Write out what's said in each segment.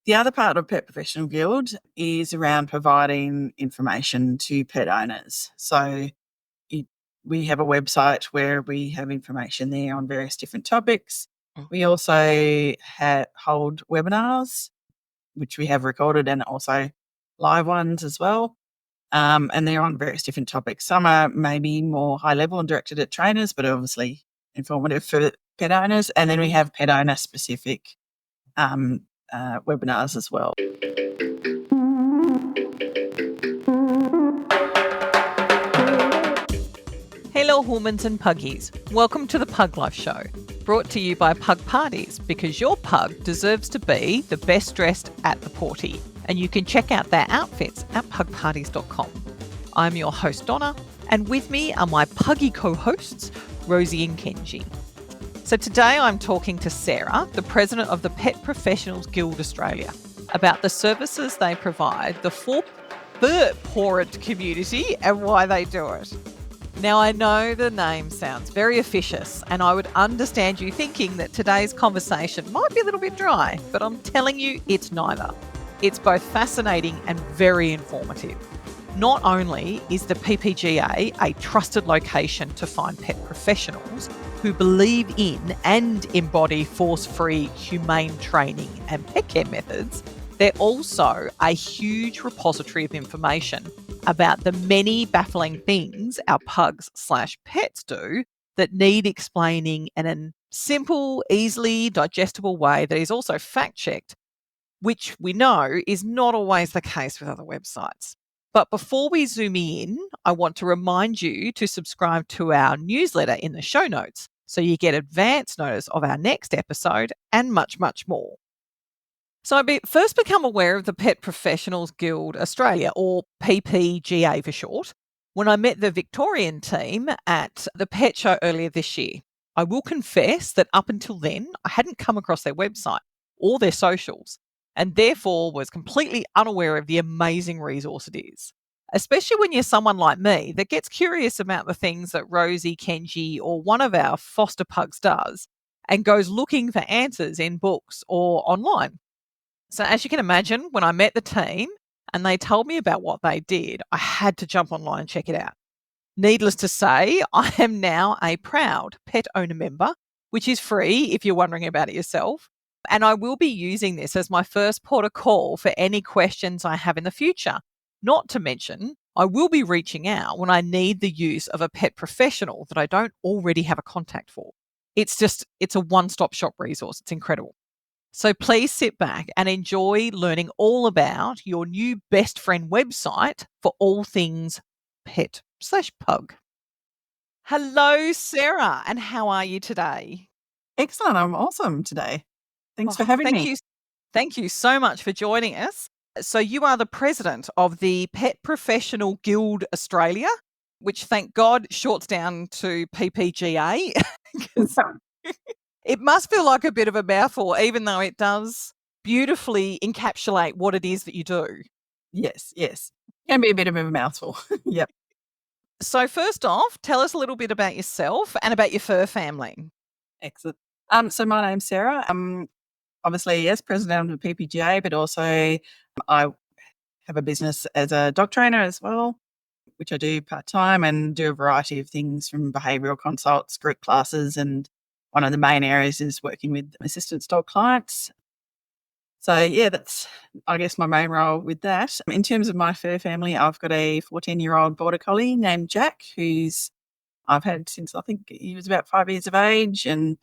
The other part of Pet Professional Guild is around providing information to pet owners. So we have a website where we have information there on various different topics. We also hold webinars, which we have recorded, and also live ones as well. And they're on various different topics. Some are maybe more high level and directed at trainers, but obviously informative for pet owners. And then we have pet owner specific webinars as well. Hello, humans and puggies. Welcome to the Pug Life Show, brought to you by Pug Parties, because your pug deserves to be the best dressed at the porty. And you can check out their outfits at pugparties.com. I'm your host, Donna, and with me are my puggy co-hosts, Rosie and Kenji. So today I'm talking to Sarah, the president of the Pet Professionals Guild Australia, about the services they provide the Fur-pawrent community and why they do it. Now, I know the name sounds very officious, and I would understand you thinking that today's conversation might be a little bit dry, but I'm telling you it's neither. It's both fascinating and very informative. Not only is the PPGA a trusted location to find pet professionals who believe in and embody force-free, humane training and pet care methods, they're also a huge repository of information about the many baffling things our pugs/pets do that need explaining in a simple, easily digestible way that is also fact-checked, which we know is not always the case with other websites. But before we zoom in, I want to remind you to subscribe to our newsletter in the show notes so you get advance notice of our next episode and much, much more. So I first become aware of the Pet Professionals Guild Australia, or PPGA for short, when I met the Victorian team at the pet show earlier this year. I will confess that up until then, I hadn't come across their website or their socials, and therefore was completely unaware of the amazing resource it is, especially when you're someone like me that gets curious about the things that Rosie, Kenji, or one of our foster pugs does and goes looking for answers in books or online. So as you can imagine, when I met the team and they told me about what they did, I had to jump online and check it out. Needless to say, I am now a proud pet owner member, which is free if you're wondering about it yourself. And I will be using this as my first port of call for any questions I have in the future. Not to mention, I will be reaching out when I need the use of a pet professional that I don't already have a contact for. It's a one-stop shop resource. It's incredible. So please sit back and enjoy learning all about your new best friend website for all things pet/pug. Hello, Sarah, and how are you today? Excellent. I'm awesome today. Thanks for having me. Thank you so much for joining us. So you are the president of the Pet Professional Guild Australia, which, thank God, shorts down to PPGA. It must feel like a bit of a mouthful, even though it does beautifully encapsulate what it is that you do. Yes. Can be a bit of a mouthful. Yep. So first off, tell us a little bit about yourself and about your fur family. Excellent. So my name's Sarah. Obviously, yes, president of the PPGA, but also I have a business as a dog trainer as well, which I do part-time and do a variety of things from behavioural consults, group classes, and one of the main areas is working with assistance dog clients. So, yeah, that's, I guess, my main role with that. In terms of my fur family, I've got a 14-year-old border collie named Jack, who's I've had since I think he was about 5 years of age. And,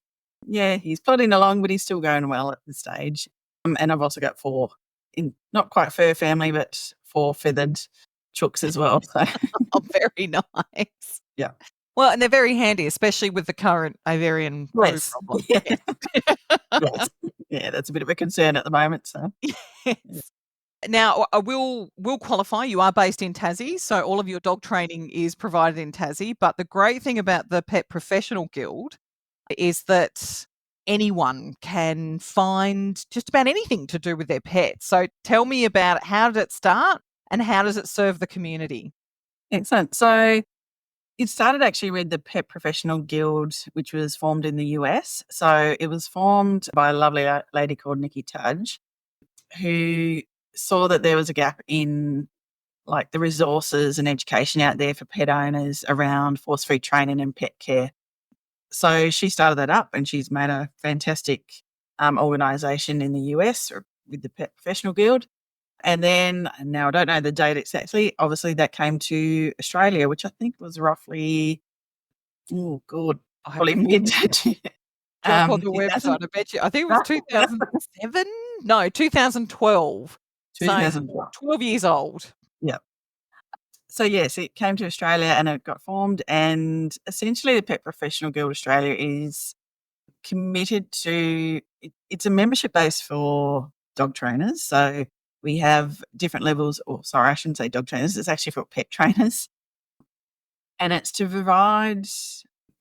yeah, he's plodding along, but he's still going well at this stage. And I've also got 4, not quite fur family, but 4 feathered chooks as well. So. Oh, very nice. Yeah. Well, and they're very handy, especially with the current avian flu problem. Yes. Yes. Yeah, that's a bit of a concern at the moment. So. Yes. Yeah. Now, I will qualify. You are based in Tassie, so all of your dog training is provided in Tassie. But the great thing about the Pet Professional Guild is that anyone can find just about anything to do with their pets. So tell me about it. How did it start and how does it serve the community? Excellent. So it started actually with the Pet Professional Guild, which was formed in the US. So it was formed by a lovely lady called Nikki Tudge. who saw that there was a gap in like the resources and education out there for pet owners around force-free training and pet care. So she started that up, and she's made a fantastic organisation in the US with the Pet Professional Guild. And then, and now I don't know the date exactly, obviously that came to Australia, which I think was roughly, oh God, probably mid Jump on the 2000. website. I bet you. I think it was 2007. No, 2012. So 2012. 12 years old. Yeah. So yes, it came to Australia and it got formed, and essentially the Pet Professional Guild Australia is committed to it's a membership base for dog trainers. So we have different levels, or sorry, I shouldn't say dog trainers, it's actually for pet trainers. And it's to provide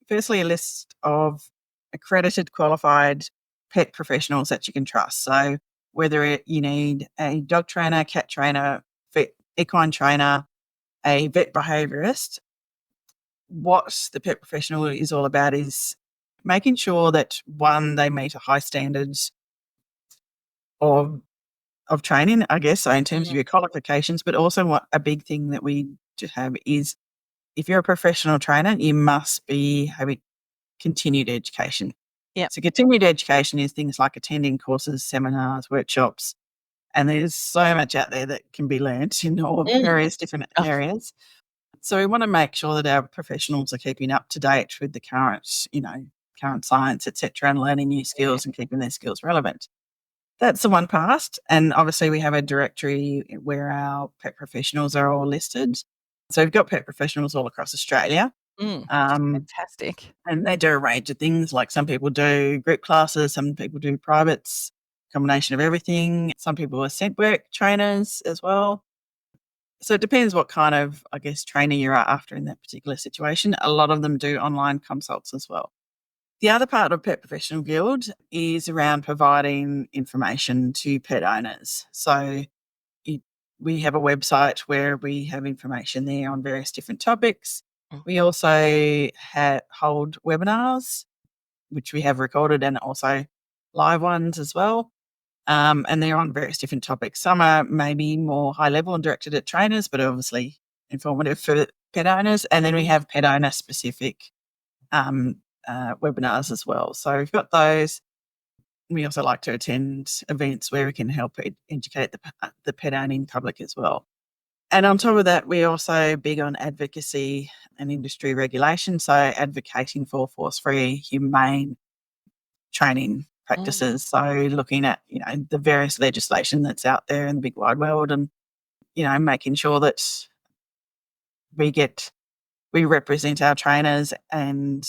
firstly a list of accredited qualified pet professionals that you can trust. So whether you need a dog trainer, cat trainer, equine trainer, a vet behaviourist, what the Pet Professional is all about is making sure that, one, they meet a high standards of training, I guess, so in terms of your qualifications, but also what a big thing that we just have is if you're a professional trainer, you must be having continued education. Yep. So continued education is things like attending courses, seminars, workshops, and there's so much out there that can be learnt in all various different areas. So we want to make sure that our professionals are keeping up to date with the current science, etc., and learning new skills and keeping their skills relevant. That's the one part. And obviously we have a directory where our pet professionals are all listed. So we've got pet professionals all across Australia. Fantastic. And they do a range of things. Like some people do group classes, some people do privates, combination of everything. Some people are scent work trainers as well. So it depends what kind of, I guess, trainer you're after in that particular situation. A lot of them do online consults as well. The other part of Pet Professional Guild is around providing information to pet owners. So we have a website where we have information there on various different topics. We also hold webinars, which we have recorded, and also live ones as well. And they're on various different topics. Some are maybe more high level and directed at trainers, but obviously informative for pet owners. And then we have pet owner specific webinars as well. So we've got those. We also like to attend events where we can help educate the pet owning public as well. And on top of that, we're also big on advocacy and industry regulation. So advocating for force-free, humane training practices. So looking at, the various legislation that's out there in the big wide world and, making sure that we represent our trainers and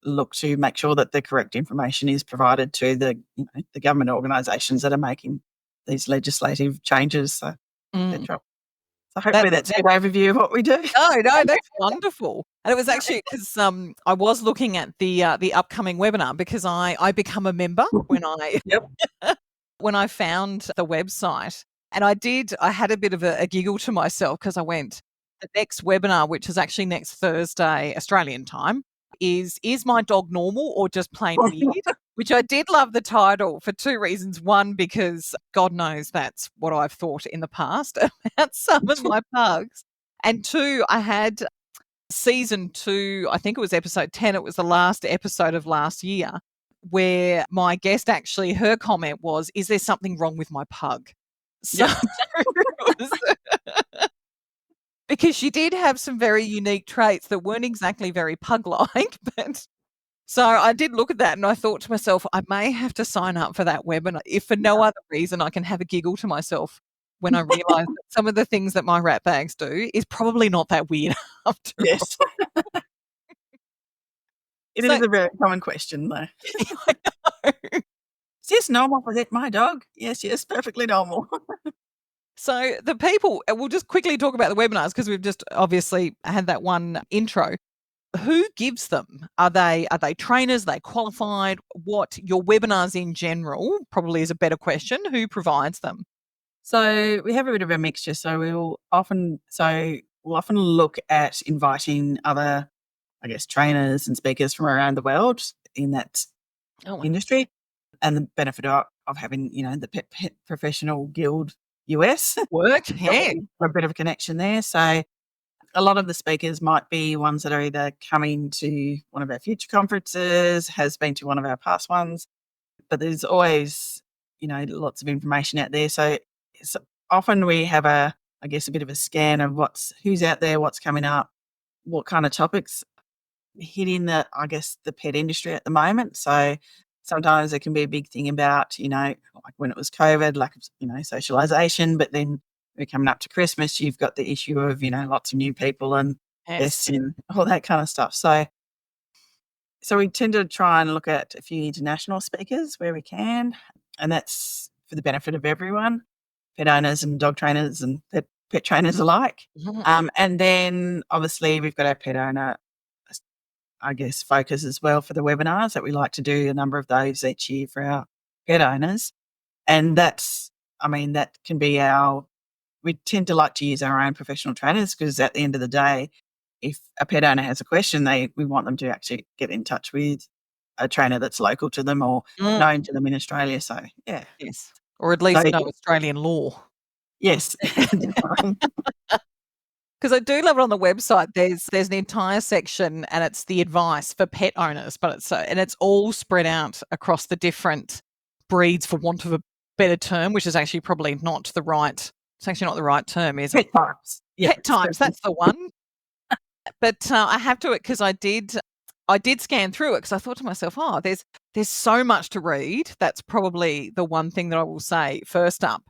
look to make sure that the correct information is provided to the government organisations that are making these legislative changes. So, etc. So hopefully that's a good overview of what we do. No, that's wonderful. And it was actually because I was looking at the upcoming webinar because I become a member when I when I found the website, and I had a bit of a giggle to myself because I went, the next webinar, which is actually next Thursday Australian time, is my dog normal or just plain weird? Which I did love the title for two reasons. One, because God knows that's what I've thought in the past about some of my pugs. And two, I had season 2, I think it was episode 10, it was the last episode of last year, where my guest actually, her comment was, is there something wrong with my pug? So because she did have some very unique traits that weren't exactly very pug-like, but so I did look at that and I thought to myself, I may have to sign up for that webinar if for no other reason I can have a giggle to myself when I realise that some of the things that my rat bags do is probably not that weird after all. It is a very common question, though. I know. Is this normal for my dog? Yes, perfectly normal. So the people, we'll just quickly talk about the webinars because we've just obviously had that one intro. Who gives them? Are they trainers? Are they qualified? What your webinars in general probably is a better question. Who provides them? So we have a bit of a mixture. So we'll often look at inviting other, I guess, trainers and speakers from around the world in that industry. And the benefit of of having, the Pet Professional Guild US. Work, yeah. A bit of a connection there. So a lot of the speakers might be ones that are either coming to one of our future conferences, has been to one of our past ones, but there's always, lots of information out there. So often we have a bit of a scan of who's out there, what's coming up, what kind of topics hitting the pet industry at the moment. So sometimes there can be a big thing about, like when it was COVID, lack of, socialization, but then we're coming up to Christmas, you've got the issue of, lots of new people and Yes. and all that kind of stuff. So we tend to try and look at a few international speakers where we can, and that's for the benefit of everyone, pet owners and dog trainers and pet trainers alike. And then obviously we've got our pet owner, focus as well for the webinars that we like to do, a number of those each year for our pet owners. And that can be we tend to like to use our own professional trainers, because at the end of the day, if a pet owner has a question, we want them to actually get in touch with a trainer that's local to them or known to them in Australia. So, yeah. Yes. Or at least know Australian law. Yes. Because I do love it on the website. There's an entire section, and it's the advice for pet owners, but it's all spread out across the different breeds, for want of a better term, which is actually probably not the right. It's actually not the right term, is it? Pet types. Yeah, pet types. That's the one. But I have to, because I did scan through it, because I thought to myself, there's so much to read. That's probably the one thing that I will say first up,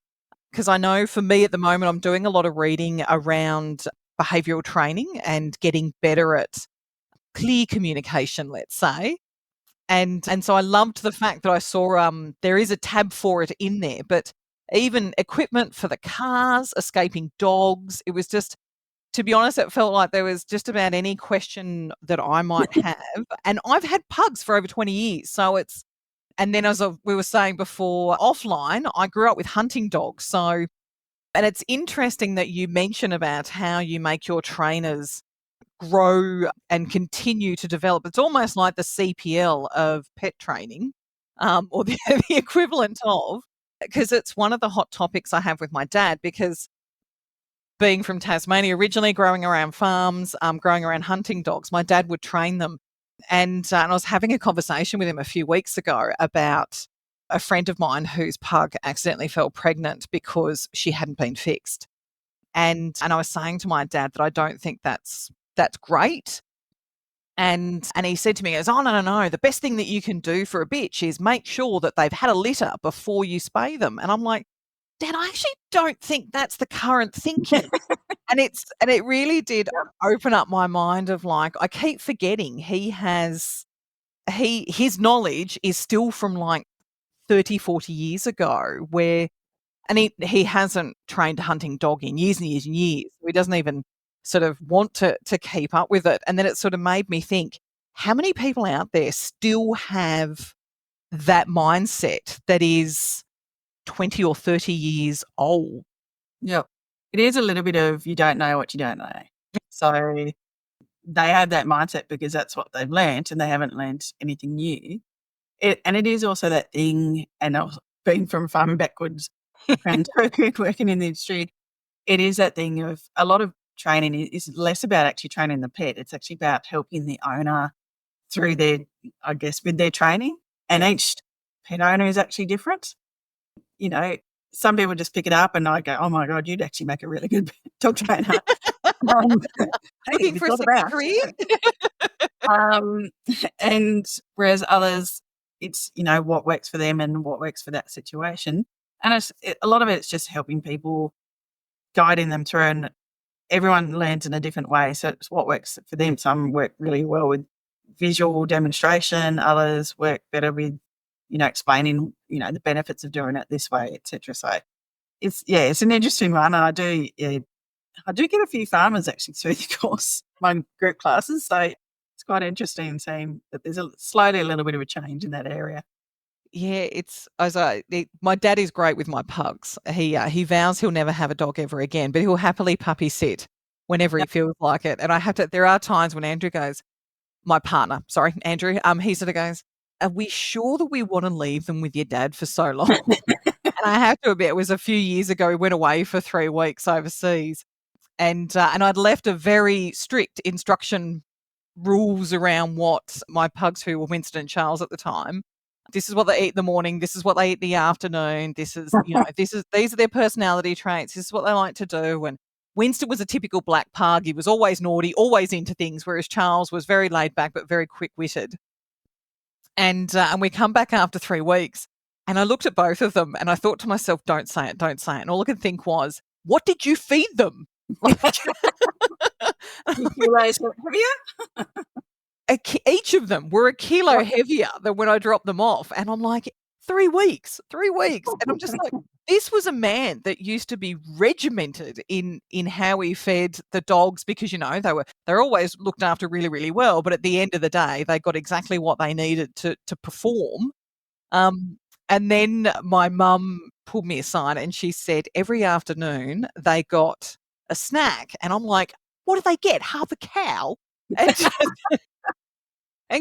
because I know for me at the moment, I'm doing a lot of reading around behavioural training and getting better at clear communication, let's say. And so I loved the fact that I saw there is a tab for it in there, but even equipment for the cars, escaping dogs, it was just, to be honest, it felt like there was just about any question that I might have. And I've had pugs for over 20 years. So and then as we were saying before offline, I grew up with hunting dogs. So, and it's interesting that you mention about how you make your trainers grow and continue to develop. It's almost like the CPL of pet training, or the equivalent of, because it's one of the hot topics I have with my dad, because being from Tasmania originally, growing around farms, growing around hunting dogs, my dad would train them. And I was having a conversation with him a few weeks ago about a friend of mine whose pug accidentally fell pregnant because she hadn't been fixed. And I was saying to my dad that I don't think that's great. And he said to me, he goes, "Oh, no. The best thing that you can do for a bitch is make sure that they've had a litter before you spay them." And I'm like, Dad, I actually don't think that's the current thinking. And it really did open up my mind of, like, I keep forgetting his knowledge is still from like 30, 40 years ago, and he hasn't trained a hunting dog in years and years and years. So he doesn't even sort of want to keep up with it. And then it sort of made me think, how many people out there still have that mindset that is 20 or 30 years old? Yeah. It is a little bit of, you don't know what you don't know. So they have that mindset because that's what they've learnt, and they haven't learnt anything new. And it is also that thing, and I was being from farming backwards and working in the industry, it is that thing of a lot of training is less about actually training the pet. It's actually about helping the owner through with their training. And each pet owner is actually different. Some people just pick it up and I go, "Oh my God, you'd actually make a really good dog trainer." Looking for a second career? And whereas others, it's, what works for them and what works for that situation. And a lot of it's just helping people, guiding them through, and everyone learns in a different way. So it's what works for them. Some work really well with visual demonstration, others work better with, explaining, the benefits of doing it this way, etc. So it's an interesting one. And I do get a few farmers actually through the course, my group classes. So it's quite interesting seeing that there's slowly a little bit of a change in that area. Yeah, my dad is great with my pugs. He vows he'll never have a dog ever again, but he'll happily puppy sit whenever he feels like it. And there are times when Andrew goes, my partner, sorry, Andrew, he sort of goes, are we sure that we want to leave them with your dad for so long? And I have to admit, it was a few years ago. We went away for 3 weeks overseas, and I'd left a very strict instruction rules around what my pugs, who were Winston and Charles at the time, this is what they eat in the morning, this is what they eat in the afternoon, these are their personality traits, this is what they like to do. And Winston was a typical black pug. He was always naughty, always into things, whereas Charles was very laid back but very quick-witted. And we come back after 3 weeks, and I looked at both of them and I thought to myself, don't say it, don't say it. And all I could think was, what did you feed them? Kilos heavier? Each of them were a kilo heavier than when I dropped them off. And I'm like, 3 weeks. And I'm just like, this was a man that used to be regimented in how he fed the dogs, because, they're always looked after really, really well. But at the end of the day, they got exactly what they needed to perform. And then my mum pulled me aside and she said every afternoon they got a snack. And I'm like, what do they get? Half a cow? And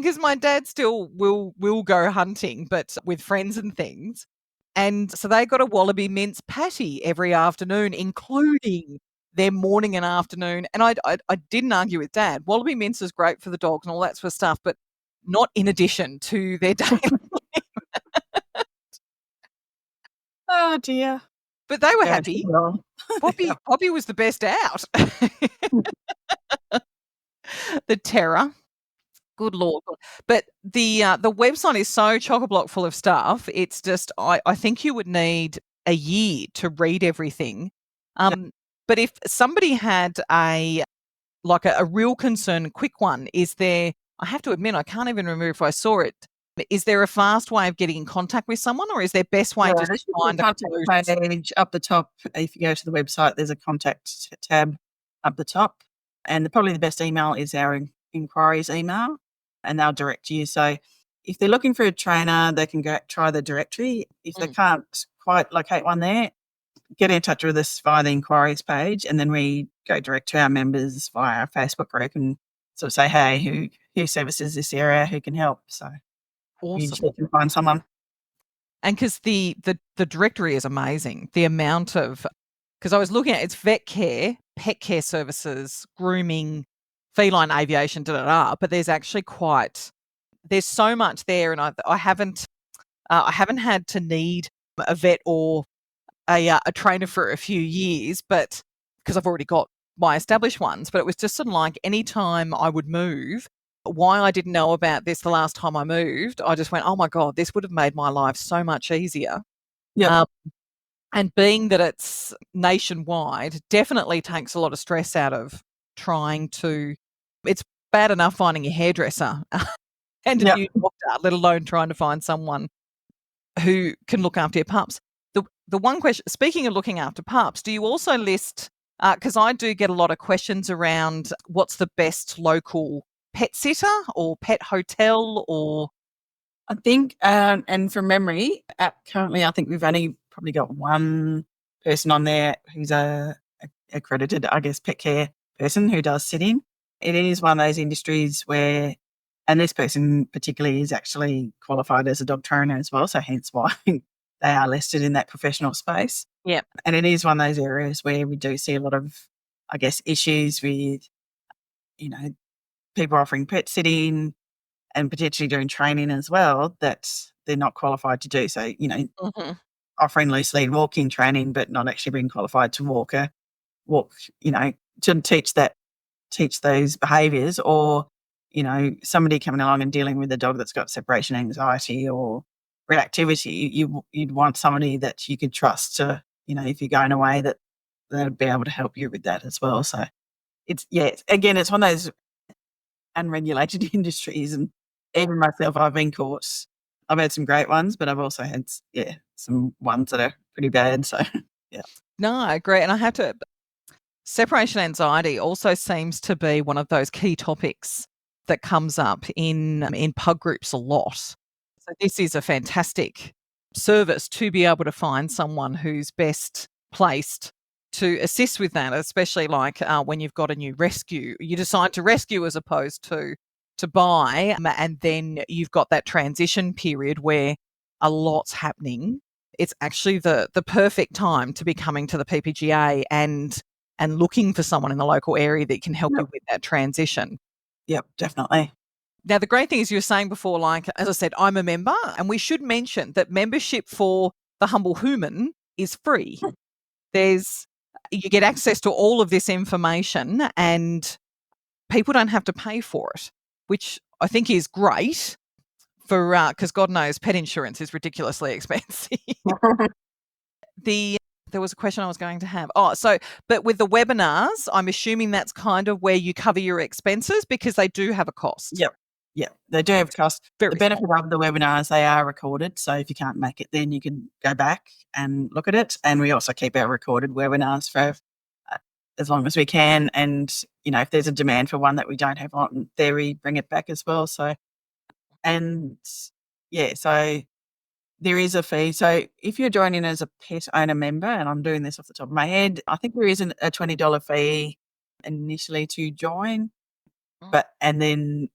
because my dad still will go hunting, but with friends and things. And so they got a wallaby mince patty every afternoon, including their morning and afternoon. And I didn't argue with Dad. Wallaby mince is great for the dogs and all that sort of stuff, but not in addition to their daily. Oh, dear. But they were Yeah, happy. well. Poppy was the best out. The terror. Good Lord. But the website is so chock-a-block full of stuff. It's just, I think you would need a year to read everything. But if somebody had a real concern, a quick one, is there, I have to admit, I can't even remember if I saw it. Is there a fast way of getting in contact with someone, or is there best way just to find a contact page up the top? If you go to the website, there's a contact tab up the top. And probably the best email is our inquiries email, and they'll direct you. So if they're looking for a trainer, they can go try the directory. If they can't quite locate one there, get in touch with us via the inquiries page, and then we go direct to our members via our Facebook group and sort of say, hey, who services this area, who can help? So awesome. usually can find someone. And because the directory is amazing, the amount of, because I was looking at, it's vet care, pet care services, grooming, feline aviation, but there's actually there's so much there, and I haven't had to need a vet or a trainer for a few years, but because I've already got my established ones. But it was just sort of like any time I would move, why I didn't know about this the last time I moved, I just went, oh my God, this would have made my life so much easier. Yeah. And being that it's nationwide, definitely takes a lot of stress out of trying to, it's bad enough finding a hairdresser and a new doctor, let alone trying to find someone who can look after your pups. The one question, speaking of looking after pups, do you also list, because I do get a lot of questions around what's the best local pet sitter or pet hotel, or? I think, and from memory, currently I think we've only probably got one person on there who's a accredited, I guess, pet care person who does sit-in. It is one of those industries where, and this person particularly is actually qualified as a dog trainer as well, so hence why they are listed in that professional space. Yeah. And it is one of those areas where we do see a lot of, I guess, issues with, people offering pet sitting and potentially doing training as well that they're not qualified to do. So, offering loose lead walking training, but not actually being qualified to walk, to teach those behaviours, or, somebody coming along and dealing with a dog that's got separation anxiety or reactivity. You'd want somebody that you could trust to, if you're going away, that they'd be able to help you with that as well. So it's one of those unregulated industries, and even myself, I've been caught. I've had some great ones, but I've also had some ones that are pretty bad. So yeah. No, I agree. And I have to, separation anxiety also seems to be one of those key topics that comes up in pug groups a lot. So this is a fantastic service to be able to find someone who's best placed to assist with that, especially when you've got a new rescue. You decide to rescue as opposed to to buy, and then you've got that transition period where a lot's happening, it's actually the perfect time to be coming to the PPGA and looking for someone in the local area that can help you with that transition. Yep, definitely. Now, the great thing is you were saying before, like, as I said, I'm a member, and we should mention that membership for the Humble Human is free. You get access to all of this information and people don't have to pay for it, which I think is great for, because God knows pet insurance is ridiculously expensive. There was a question I was going to have. But with the webinars, I'm assuming that's kind of where you cover your expenses because they do have a cost. Yep. Yeah, they do have a cost. Very the benefit of the webinars, they are recorded. So if you can't make it, then you can go back and look at it. And we also keep our recorded webinars for as long as we can. And, if there's a demand for one that we don't have on there, we bring it back as well. So, and yeah, so there is a fee. So if you're joining as a pet owner member, and I'm doing this off the top of my head, I think there is a $20 fee initially to join. And then,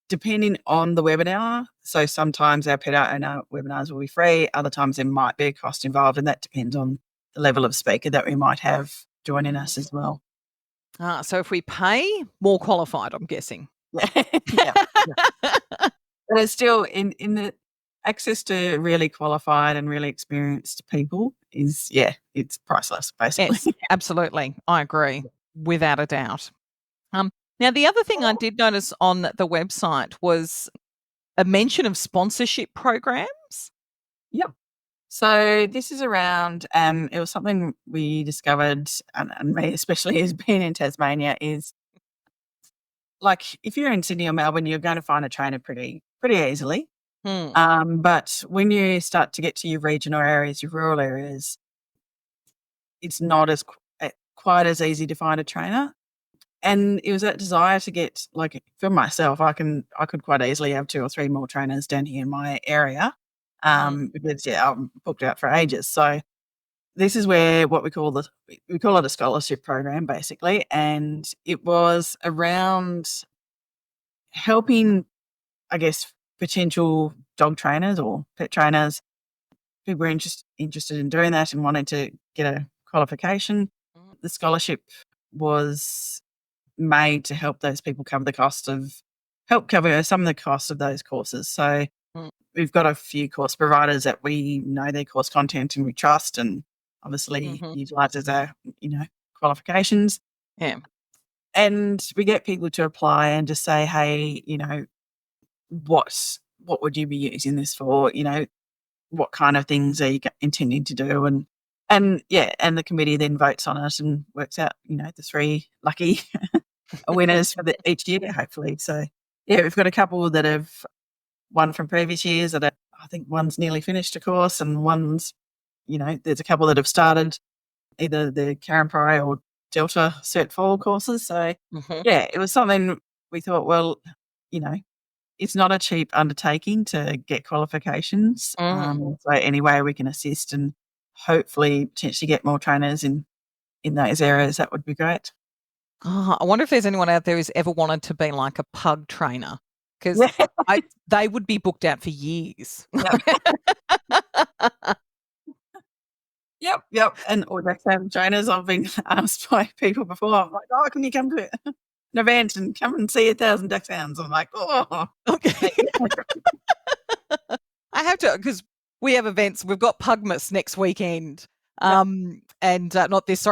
depending on the webinar, so sometimes our pet owner webinars will be free, other times there might be a cost involved, and that depends on the level of speaker that we might have joining us as well. So if we pay, more qualified, I'm guessing. Yeah. But it's still in the access to really qualified and really experienced people is, it's priceless, basically. Yes, absolutely. I agree, without a doubt. Now, the other thing I did notice on the website was a mention of sponsorship programs. Yep. So this is around, it was something we discovered, and me especially as being in Tasmania, is like if you're in Sydney or Melbourne, you're going to find a trainer pretty easily. But when you start to get to your regional areas, your rural areas, it's not as quite as easy to find a trainer. And it was that desire to get, like, for myself, I could quite easily have 2 or 3 more trainers down here in my area, because I'm booked out for ages. So this is where we call it a scholarship program, basically, and it was around helping, I guess, potential dog trainers or pet trainers who were interested in doing that and wanted to get a qualification. The scholarship was made to help those people cover some of the costs of those courses. So we've got a few course providers that we know their course content and we trust, and obviously utilise as our qualifications. Yeah. And we get people to apply and just say, hey, what would you be using this for? What kind of things are you intending to do? And the committee then votes on it and works out, the 3 lucky winners for each year, hopefully. So, we've got a couple that have won from previous years that I think one's nearly finished a course, and one's, there's a couple that have started either the Karen Pry or Delta Cert 4 courses. So, it was something we thought, well, it's not a cheap undertaking to get qualifications. So any way we can assist and hopefully potentially get more trainers in those areas, that would be great. I wonder if there's anyone out there who's ever wanted to be like a pug trainer, because they would be booked out for years. Yep. And or dachshund trainers, I've been asked by people before. I'm like, oh, can you come to an event and come and see 1,000 dachshunds? I'm like, oh, okay. I have to, because we have events. We've got Pugmas next weekend. And not this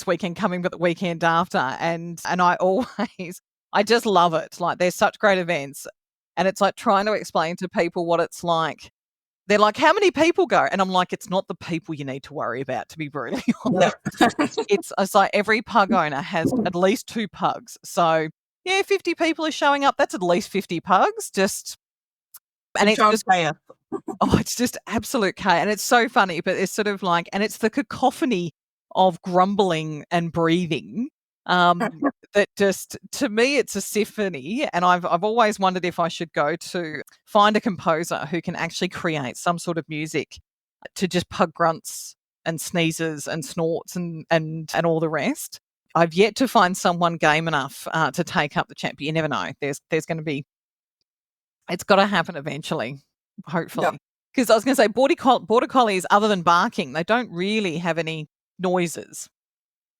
weekend coming, but the weekend after. And I just love it. Like, they're such great events. And it's like trying to explain to people what it's like. They're like, how many people go? And I'm like, it's not the people you need to worry about, to be brutally honest. It's like every pug owner has at least 2 pugs. So 50 people are showing up. That's at least 50 pugs. And it's just chaos. It's just absolute chaos. And it's so funny, but it's sort of like, and it's the cacophony of grumbling and breathing that just, to me, it's a symphony. And I've always wondered if I should go to find a composer who can actually create some sort of music to just pug grunts and sneezes and snorts and all the rest. I've yet to find someone game enough to take up the champ. But you never know. There's going to be. It's got to happen eventually, hopefully. Because I was going to say, border collies, other than barking, they don't really have any noises.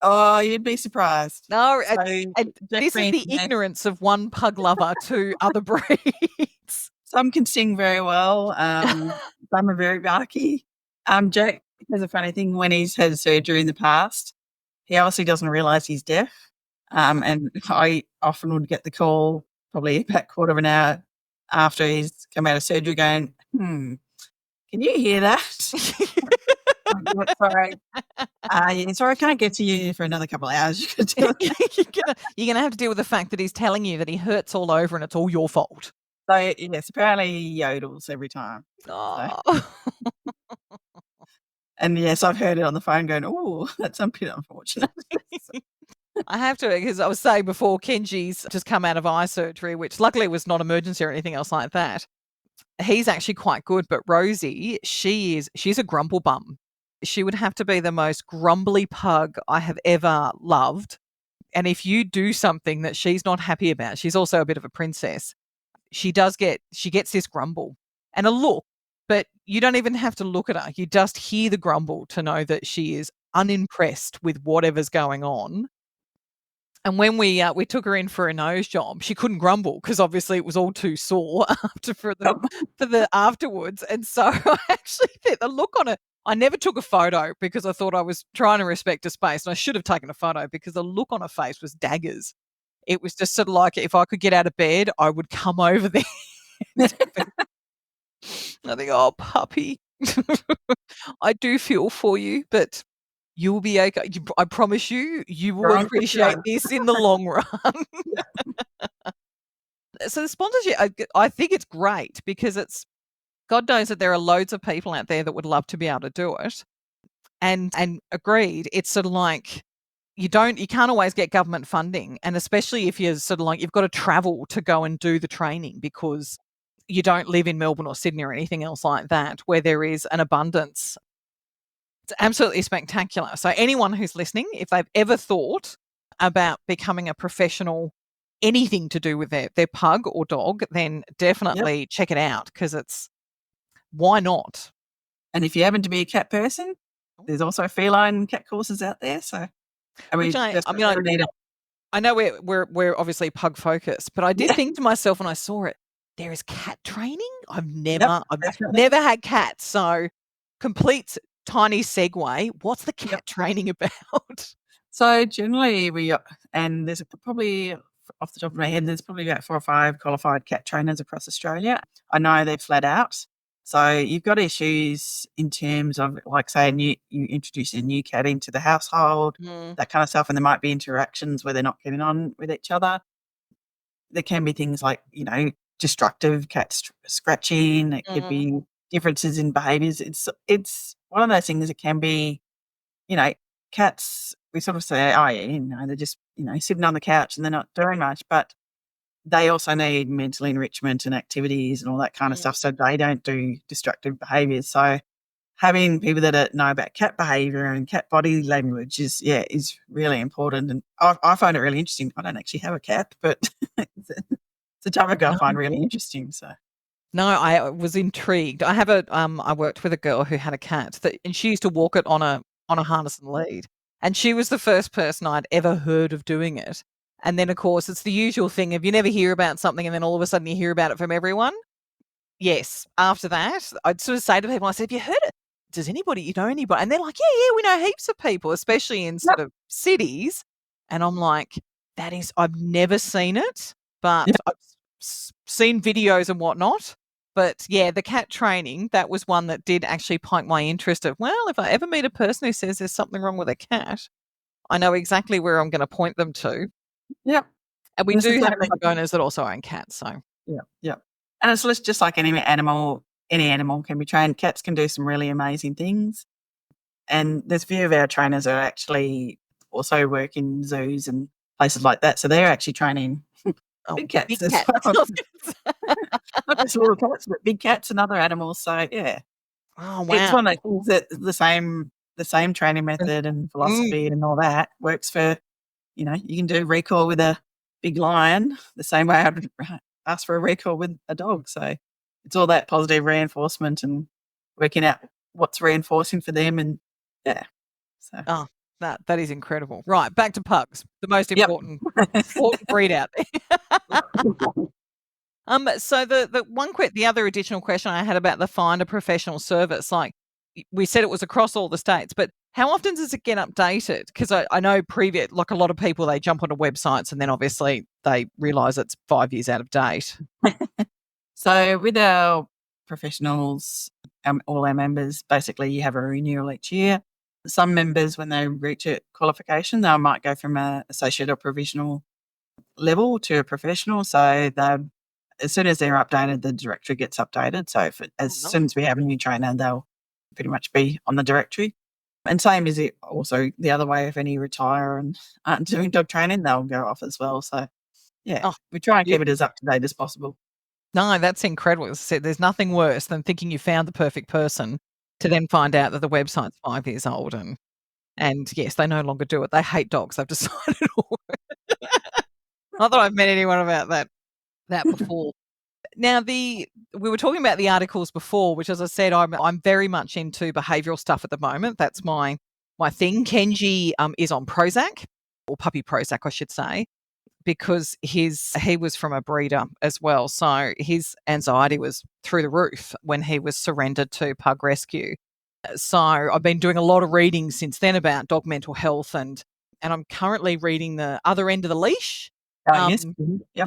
Oh, you'd be surprised. No, So this is the ignorance of one pug lover to other breeds. Some can sing very well. Some are very barky. Jack has a funny thing when he's had surgery in the past. He obviously doesn't realise he's deaf. And I often would get the call probably about a quarter of an hour after he's come out of surgery going, can you hear that? Sorry. Sorry, I can't get to you for another couple of hours. You're going to have to deal with the fact that he's telling you that he hurts all over and it's all your fault. So, yes, apparently he yodels every time. Oh. So. And, yes, I've heard it on the phone going, oh, that's a bit unfortunate. I have to, because I was saying before, Kenji's just come out of eye surgery, which luckily was not emergency or anything else like that. He's actually quite good, but Rosie, she's a grumble bum. She would have to be the most grumbly pug I have ever loved. And if you do something that she's not happy about, she's also a bit of a princess. She gets this grumble and a look, but you don't even have to look at her. You just hear the grumble to know that she is unimpressed with whatever's going on. And when we took her in for a nose job, she couldn't grumble because obviously it was all too sore for the afterwards. And so I actually think the look on her, I never took a photo because I thought I was trying to respect her space, and I should have taken a photo because the look on her face was daggers. It was just sort of like, if I could get out of bed, I would come over there. I think, oh, puppy, I do feel for you, but you'll be okay. I promise you will appreciate this in the long run. So the sponsorship, I think it's great because it's, God knows that there are loads of people out there that would love to be able to do it. And agreed, it's sort of like you can't always get government funding. And especially if you're sort of like, you've got to travel to go and do the training because you don't live in Melbourne or Sydney or anything else like that, where there is an abundance. It's absolutely spectacular. So anyone who's listening, if they've ever thought about becoming a professional, anything to do with their pug or dog, then definitely check it out because it's, why not? And if you happen to be a cat person, there's also feline cat courses out there. So, I know we're obviously pug focused, but I did think to myself when I saw it, there is cat training. I've never had cats. So complete tiny segue. What's the cat training about? So generally and there's probably, off the top of my head, there's probably about 4 or 5 qualified cat trainers across Australia. I know they're flat out. So you've got issues in terms of, like, say, you introduce a new cat into the household, that kind of stuff, and there might be interactions where they're not getting on with each other. There can be things like, destructive cat scratching. It could be differences in behaviours. It's one of those things that can be, cats, we sort of say, oh, yeah, they're just, sitting on the couch and they're not doing much, but they also need mental enrichment and activities and all that kind of stuff, so they don't do destructive behaviours. So having people that know about cat behaviour and cat body language is really important. And I find it really interesting. I don't actually have a cat, but it's a topic I find really interesting. So. No, I was intrigued. I have I worked with a girl who had a cat and she used to walk it on a harness and lead. And she was the first person I'd ever heard of doing it. And then, of course, it's the usual thing of you never hear about something and then all of a sudden you hear about it from everyone. Yes. After that, I'd sort of say to people, I said, have you heard it? Does anybody, know anybody? And they're like, yeah, we know heaps of people, especially in sort of cities. And I'm like, I've never seen it, but I've seen videos and whatnot. But yeah, the cat training, that was one that did actually pique my interest of, well, if I ever meet a person who says there's something wrong with a cat, I know exactly where I'm going to point them to. Yep. And we do have dog owners that also own cats. So yeah. And it's just like any animal can be trained. Cats can do some really amazing things. And there's a few of our trainers that actually also work in zoos and places like that. So they're actually training big cats as well. Not just little cats, but big cats and other animals. So yeah. Oh wow. It's one of those things that the same training method and philosophy and all that works for you know, you can do recall with a big lion the same way I'd ask for a recall with a dog. So it's all that positive reinforcement and working out what's reinforcing for them. And yeah. So Oh, that is incredible. Right, back to pugs, the most yep. important breed out there. So the other additional question I had about the find a professional service, like we said it was across all the states, but how often does it get updated? Because I know like a lot of people, they jump onto websites and then obviously they realise it's 5 years out of date. So with our professionals, all our members, basically you have a renewal each year. Some members, when they reach a qualification, they might go from an associate or provisional level to a professional. So as soon as they're updated, the directory gets updated. So as soon as we have a new trainer, they'll pretty much be on the directory. And same is it also the other way. If any retire and aren't doing dog training, they'll go off as well. So yeah, we try and keep it as up to date as possible. No, that's incredible. As I said, there's nothing worse than thinking you found the perfect person to then find out that the website's 5 years old and yes, they no longer do it. They hate dogs. They've decided. Not that I've met anyone about that before. Now, we were talking about the articles before, which, as I said, I'm very much into behavioural stuff at the moment. That's my thing. Kenji is on Prozac, or puppy Prozac, I should say, because he was from a breeder as well. So his anxiety was through the roof when he was surrendered to Pug Rescue. So I've been doing a lot of reading since then about dog mental health, and I'm currently reading The Other End of the Leash. Yes. Yep.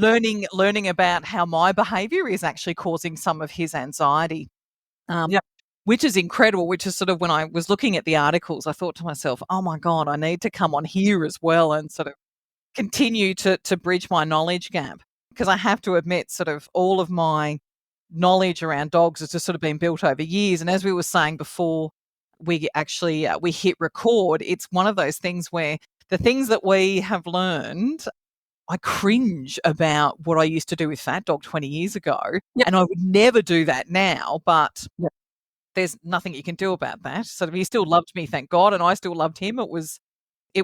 Learning about how my behaviour is actually causing some of his anxiety. Yep. Which is incredible, which is sort of when I was looking at the articles, I thought to myself, oh my God, I need to come on here as well and sort of continue to bridge my knowledge gap, because I have to admit sort of all of my knowledge around dogs has just sort of been built over years. And as we were saying before we actually we hit record, it's one of those things where the things that we have learned, I cringe about what I used to do with Fat Dog 20 years ago. Yep. And I would never do that now, but Yep. there's nothing you can do about that. So he still loved me, thank God, and I still loved him. It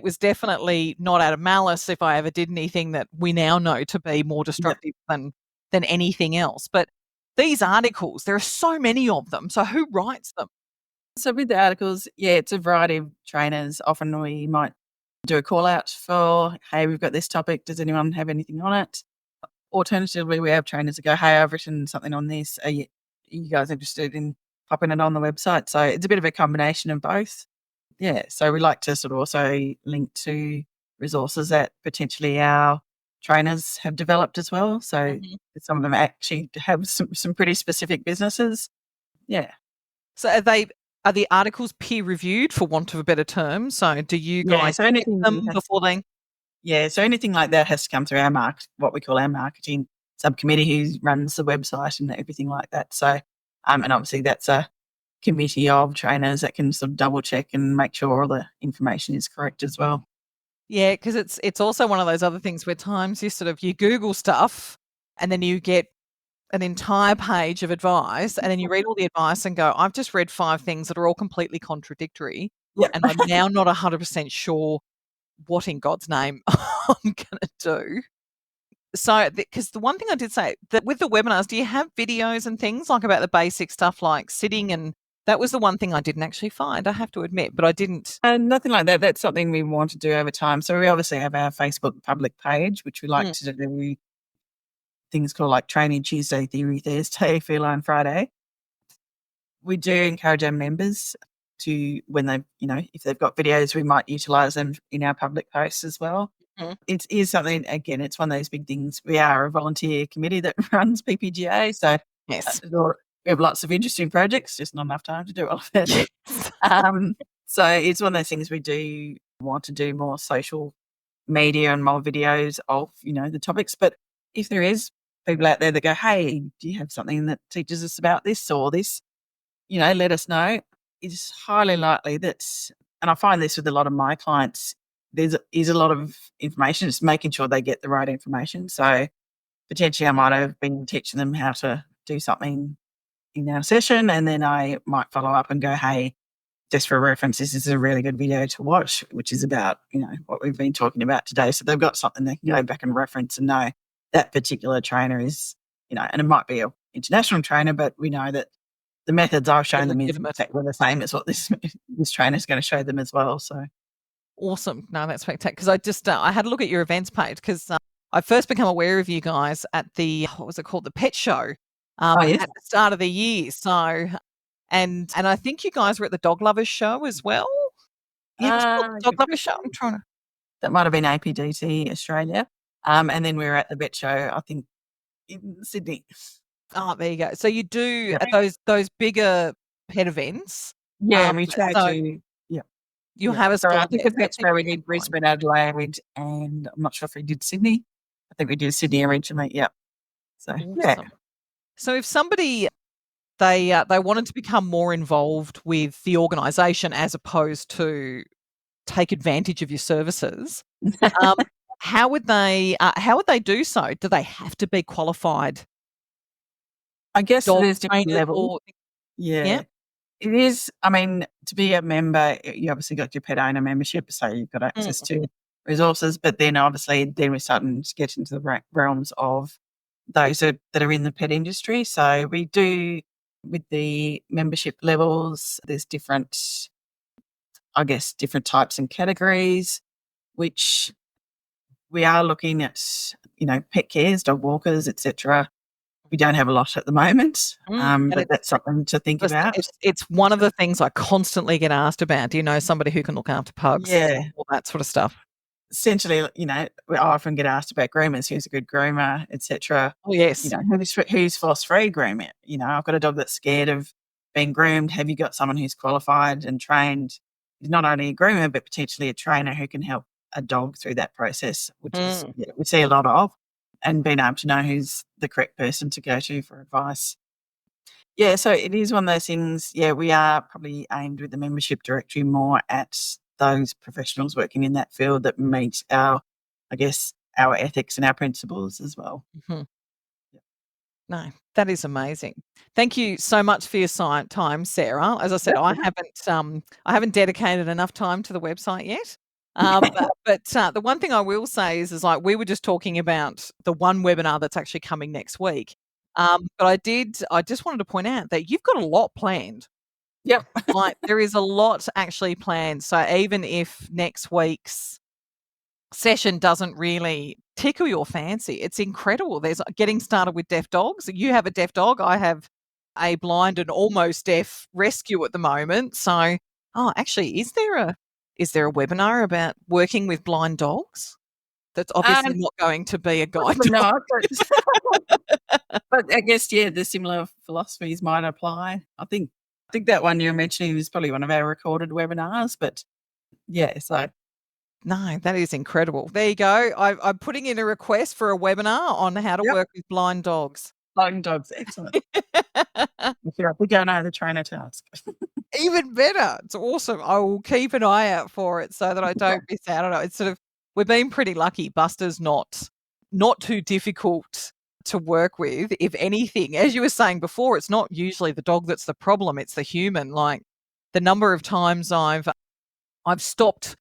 was definitely not out of malice if I ever did anything that we now know to be more destructive than anything else. But these articles, there are so many of them. So who writes them? So with the articles, yeah, it's a variety of trainers. Often we might do a call out for, hey, we've got this topic. Does anyone have anything on it? Alternatively, we have trainers that go, hey, I've written something on this. Are you guys interested in popping it on the website? So it's a bit of a combination of both. Yeah, so we like to sort of also link to resources that potentially our trainers have developed as well. So some of them actually have some pretty specific businesses. Yeah. So are the articles peer reviewed, for want of a better term? So do you guys so anything them before they? Yeah, so anything like that has to come through our what we call our marketing subcommittee, who runs the website and everything like that. So, and obviously that's a committee of trainers that can sort of double check and make sure all the information is correct as well. Yeah, because it's also one of those other things where times you Google stuff and then you get an entire page of advice and then you read all the advice and go, I've just read 5 things that are all completely contradictory. Yep. And I'm now not 100% sure what in God's name I'm going to do. So, because the one thing I did say that with the webinars, do you have videos and things like about the basic stuff like sitting? And that was the one thing I didn't actually find, I have to admit, but I didn't. Nothing like that. That's something we want to do over time. So we obviously have our Facebook public page, which we like to do things called like Training Tuesday, Theory Thursday, Feline Friday. We do encourage our members to, when they, if they've got videos, we might utilise them in our public posts as well. It is something, again, it's one of those big things. We are a volunteer committee that runs PPGA. So Yes. we have lots of interesting projects, just not enough time to do all of it. So it's one of those things we do want to do more social media and more videos of, the topics. But if there is people out there that go, hey, do you have something that teaches us about this or this? Let us know. It's highly likely that, and I find this with a lot of my clients, is a lot of information, just making sure they get the right information. So potentially I might have been teaching them how to do something in our session, and then I might follow up and go, hey, just for reference, this is a really good video to watch, which is about, what we've been talking about today. So they've got something they can go back and reference and know that particular trainer is, and it might be an international trainer, but we know that the methods I've shown them is exactly the same as what this trainer is going to show them as well. So awesome. No, that's spectacular. Because I just I had a look at your events page because I first become aware of you guys at the what was it called, the pet show yes. at the start of the year. So and I think you guys were at the Dog Lovers show as well. Yeah, was it called the Dog Lovers show? I'm trying to. That might have been APDT Australia, and then we were at the vet show, I think, in Sydney. Oh, there you go. So you do at those bigger pet events. Yeah, we try to. Yeah, you have a so stall I think there. the vet show we did Brisbane, Adelaide, and I'm not sure if we did Sydney. I think we did Sydney originally. Yeah. So yeah. So if somebody they wanted to become more involved with the organisation as opposed to take advantage of your services, how would they do so? Do they have to be qualified? I guess there's different levels. Yeah. It is. I mean, to be a member, you obviously got your pet owner membership, so you've got access to resources. But then, obviously, we're starting to get into the realms of those that are in the pet industry. So we do with the membership levels. There's different types and categories, which we are looking at. Pet cares, dog walkers, etc. We don't have a lot at the moment, but that's something to think about. It's one of the things I constantly get asked about. Do you know somebody who can look after pugs? Yeah. All that sort of stuff. Essentially, we often get asked about groomers, who's a good groomer, etc. Oh, yes. Who's force-free grooming? I've got a dog that's scared of being groomed. Have you got someone who's qualified and trained, not only a groomer, but potentially a trainer who can help a dog through that process, which is we see a lot of, and being able to know who's the correct person to go to for advice. Yeah, so it is one of those things. Yeah, we are probably aimed with the membership directory more at those professionals working in that field that meet our ethics and our principles as well. Mm-hmm. No, that is amazing. Thank you so much for your time, Sarah. As I said, I haven't dedicated enough time to the website yet. But the one thing I will say is like we were just talking about the one webinar that's actually coming next week. But I just wanted to point out that you've got a lot planned. Yep. Like there is a lot actually planned. So even if next week's session doesn't really tickle your fancy, it's incredible. There's getting started with deaf dogs. You have a deaf dog. I have a blind and almost deaf rescue at the moment. So, actually, is there a webinar about working with blind dogs? That's obviously not going to be a guide dog. But I guess the similar philosophies might apply. I think that one you're mentioning is probably one of our recorded webinars. But so. No, that is incredible. There you go. I'm putting in a request for a webinar on how to work with blind dogs. Blind dogs, excellent. We go know the trainer to ask. Even better. It's awesome. I will keep an eye out for it so that I don't miss out on it. It's sort of we've been pretty lucky. Buster's not too difficult to work with. If anything, as you were saying before, it's not usually the dog that's the problem. It's the human. Like the number of times I've stopped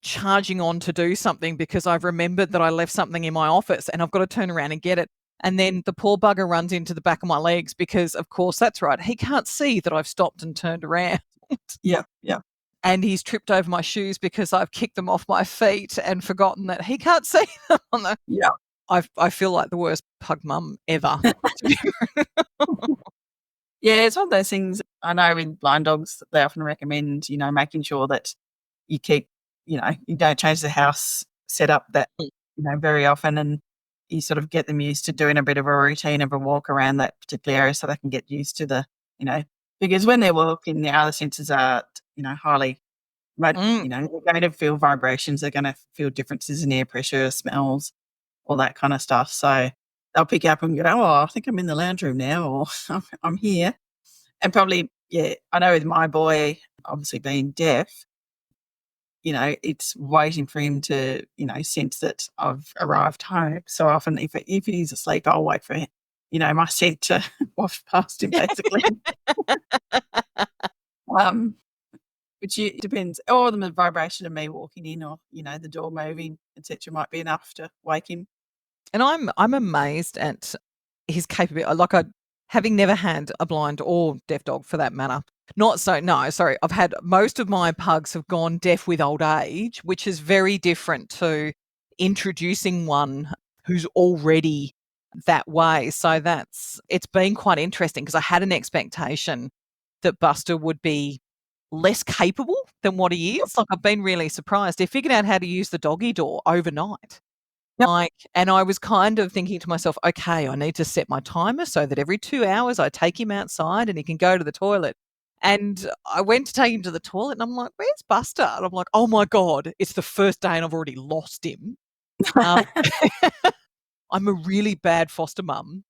charging on to do something because I've remembered that I left something in my office and I've got to turn around and get it. And then the poor bugger runs into the back of my legs because, of course, that's right. He can't see that I've stopped and turned around. Yeah. And he's tripped over my shoes because I've kicked them off my feet and forgotten that he can't see them on the. Yeah. I feel like the worst pug mum ever. Yeah, it's one of those things. I know with blind dogs, they often recommend, making sure that you keep, you don't change the house setup that, very often, and you sort of get them used to doing a bit of a routine of a walk around that particular area so they can get used to the, because when they're walking, the other senses are, highly, they're going to feel vibrations, they're going to feel differences in air pressure, smells, all that kind of stuff. So they'll pick up and go, oh, I think I'm in the lounge room now, or I'm here. And probably, I know with my boy, obviously being deaf, it's waiting for him to, sense that I've arrived home. So often if he's asleep, I'll wait for, my scent to waft past him, basically. which depends. Or the vibration of me walking in, or the door moving, etc., might be enough to wake him. And I'm amazed at his capability. Like, having never had a blind or deaf dog for that matter. I've had most of my pugs have gone deaf with old age, which is very different to introducing one who's already that way. So it's been quite interesting because I had an expectation that Buster would be less capable than what he is. Like, I've been really surprised. He figured out how to use the doggy door overnight. Yep. And I was kind of thinking to myself, okay, I need to set my timer so that every 2 hours I take him outside and he can go to the toilet. And I went to take him to the toilet and I'm like, where's Buster? And I'm like, oh my God, it's the first day and I've already lost him. I'm a really bad foster mum.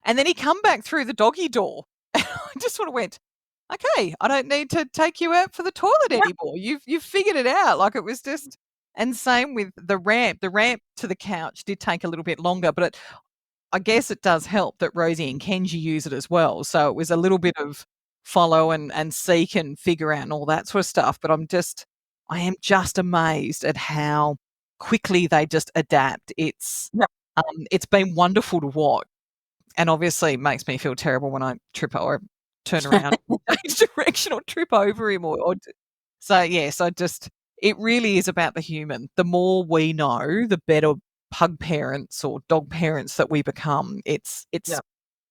And then he come back through the doggy door. And I just sort of went, okay, I don't need to take you out for the toilet anymore. You've figured it out. Like, it was just, and same with the ramp. The ramp to the couch did take a little bit longer, but I guess it does help that Rosie and Kenji use it as well. So it was a little bit of follow and seek and figure out and all that sort of stuff. But I am just amazed at how quickly they just adapt. It's been wonderful to watch. And obviously it makes me feel terrible when I trip or turn around in change direction or trip over him so yes, it really is about the human. The more we know, the better pug parents or dog parents that we become. It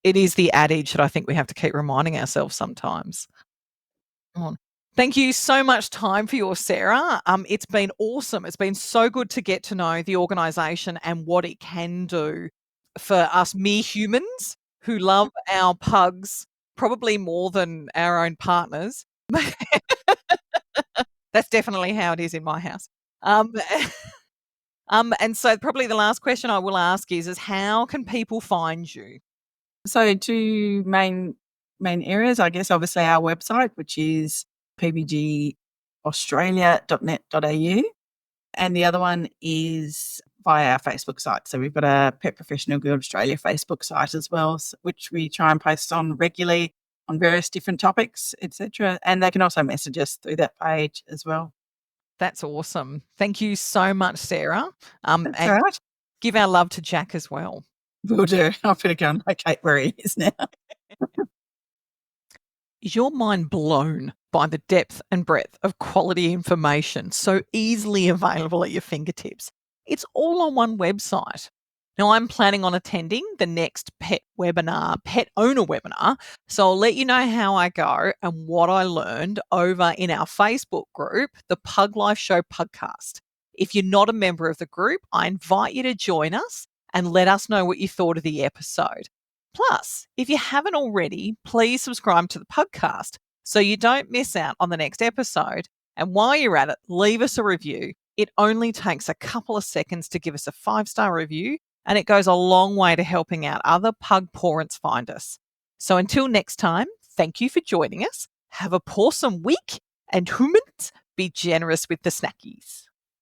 is the adage that I think we have to keep reminding ourselves sometimes. Thank you so much time for yours, Sarah. It's been awesome. It's been so good to get to know the organisation and what it can do for us mere humans who love our pugs probably more than our own partners. That's definitely how it is in my house. And so probably the last question I will ask is how can people find you? So 2 main areas, I guess. Obviously our website, which is ppgaustralia.net.au, and the other one is via our Facebook site. So we've got a Pet Professional Guild Australia Facebook site as well, which we try and post on regularly on various different topics, etc. And they can also message us through that page as well. That's awesome. Thank you so much, Sarah. That's and all right. give our love to Jack as well. Will do. I'll better go and locate where he is now. Is your mind blown by the depth and breadth of quality information so easily available at your fingertips? It's all on one website. Now, I'm planning on attending the next pet owner webinar. So I'll let you know how I go and what I learned over in our Facebook group, the Pug Life Show PUGCAST. If you're not a member of the group, I invite you to join us and let us know what you thought of the episode. Plus, if you haven't already, please subscribe to the podcast so you don't miss out on the next episode. And while you're at it, leave us a review. It only takes a couple of seconds to give us a 5-star review, and it goes a long way to helping out other pug parents find us. So until next time, thank you for joining us. Have a pawsome week, and humans, be generous with the snackies.